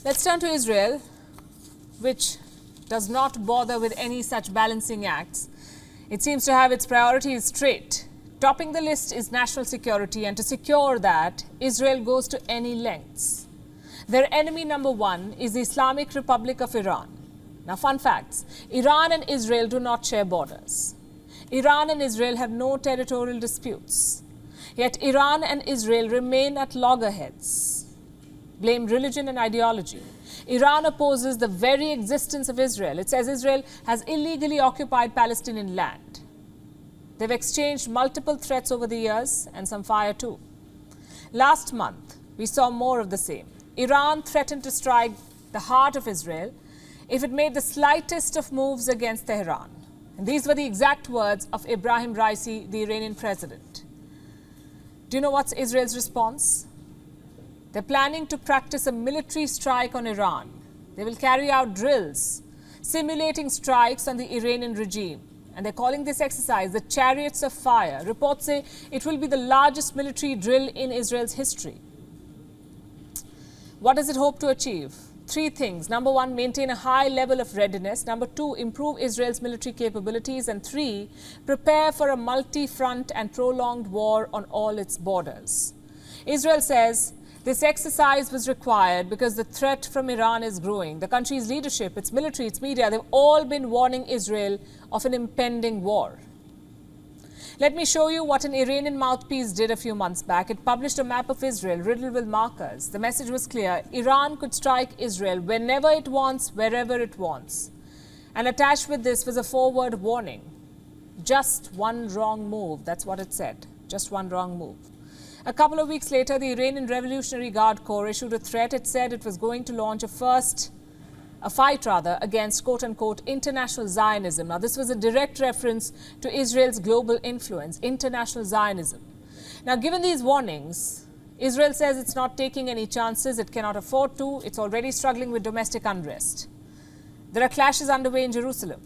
Let's turn to Israel, which does not bother with any such balancing acts. It seems to have its priorities straight. Topping the list is national security, and to secure that, Israel goes to any lengths. Their enemy number one is the Islamic Republic of Iran. Now, fun facts. Iran and Israel do not share borders. Iran and Israel have no territorial disputes. Yet Iran and Israel remain at loggerheads. Blame religion and ideology. Iran opposes the very existence of Israel. It says Israel has illegally occupied Palestinian land. They've exchanged multiple threats over the years and some fire too. Last month, we saw more of the same. Iran threatened to strike the heart of Israel if it made the slightest of moves against Tehran. And these were the exact words of Ibrahim Raisi, the Iranian president. Do you know what's Israel's response? They're planning to practice a military strike on Iran. They will carry out drills, simulating strikes on the Iranian regime. And they're calling this exercise the chariots of fire. Reports say it will be the largest military drill in Israel's history. What does it hope to achieve? Three things. Number one, maintain a high level of readiness. Number two, improve Israel's military capabilities. And three, prepare for a multi-front and prolonged war on all its borders. Israel says this exercise was required because the threat from Iran is growing. The country's leadership, its military, its media, they've all been warning Israel of an impending war. Let me show you what an Iranian mouthpiece did a few months back. It published a map of Israel riddled with markers. The message was clear. Iran could strike Israel whenever it wants, wherever it wants. And attached with this was a forward warning. Just one wrong move. That's what it said. Just one wrong move. A couple of weeks later, the Iranian Revolutionary Guard Corps issued a threat. It said it was going to launch a fight against quote-unquote international Zionism. Now, this was a direct reference to Israel's global influence, international Zionism. Now, given these warnings, Israel says it's not taking any chances. It cannot afford to. It's already struggling with domestic unrest. There are clashes underway in Jerusalem.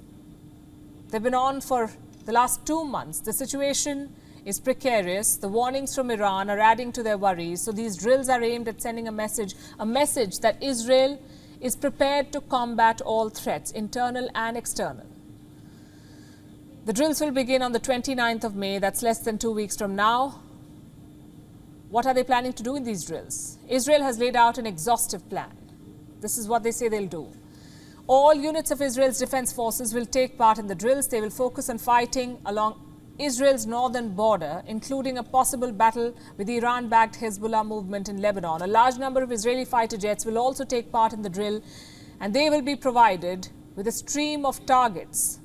They've been on for the last 2 months. The situation is precarious. The warnings from Iran are adding to their worries. So these drills are aimed at sending a message that Israel is prepared to combat all threats, internal and external. The drills will begin on the 29th of May. That's less than 2 weeks from now. What are they planning to do in these drills? Israel has laid out an exhaustive plan. This is what they say they'll do. All units of Israel's defense forces will take part in the drills. They will focus on fighting along Israel's northern border, including a possible battle with the Iran-backed Hezbollah movement in Lebanon. A large number of Israeli fighter jets will also take part in the drill, and they will be provided with a stream of targets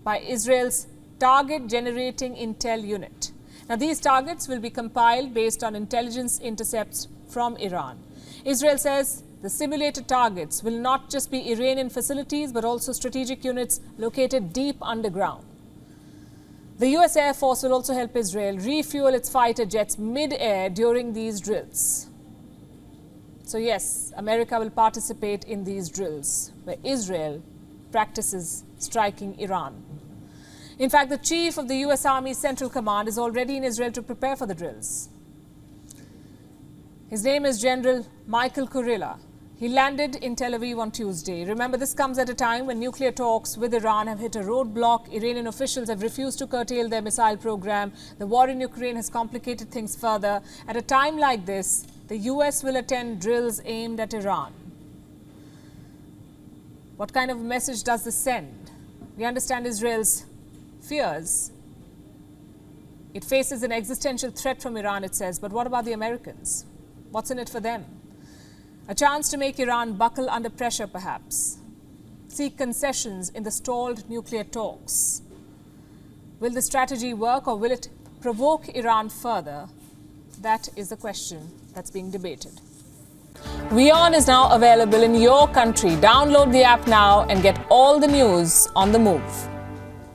by Israel's Target Generating Intel Unit. Now, these targets will be compiled based on intelligence intercepts from Iran. Israel says the simulated targets will not just be Iranian facilities, but also strategic units located deep underground. The US Air Force will also help Israel refuel its fighter jets mid-air during these drills. So yes, America will participate in these drills where Israel practices striking Iran. In fact, the chief of the US Army's Central Command is already in Israel to prepare for the drills. His name is General Michael Kurilla. He landed in Tel Aviv on Tuesday. Remember, this comes at a time when nuclear talks with Iran have hit a roadblock. Iranian officials have refused to curtail their missile program. The war in Ukraine has complicated things further. At a time like this, the US will attend drills aimed at Iran. What kind of message does this send? We understand Israel's fears. It faces an existential threat from Iran, it says. But what about the Americans? What's in it for them? A chance to make Iran buckle under pressure, perhaps. Seek concessions in the stalled nuclear talks. Will the strategy work, or will it provoke Iran further? That is the question that's being debated. WION is now available in your country. Download the app now and get all the news on the move.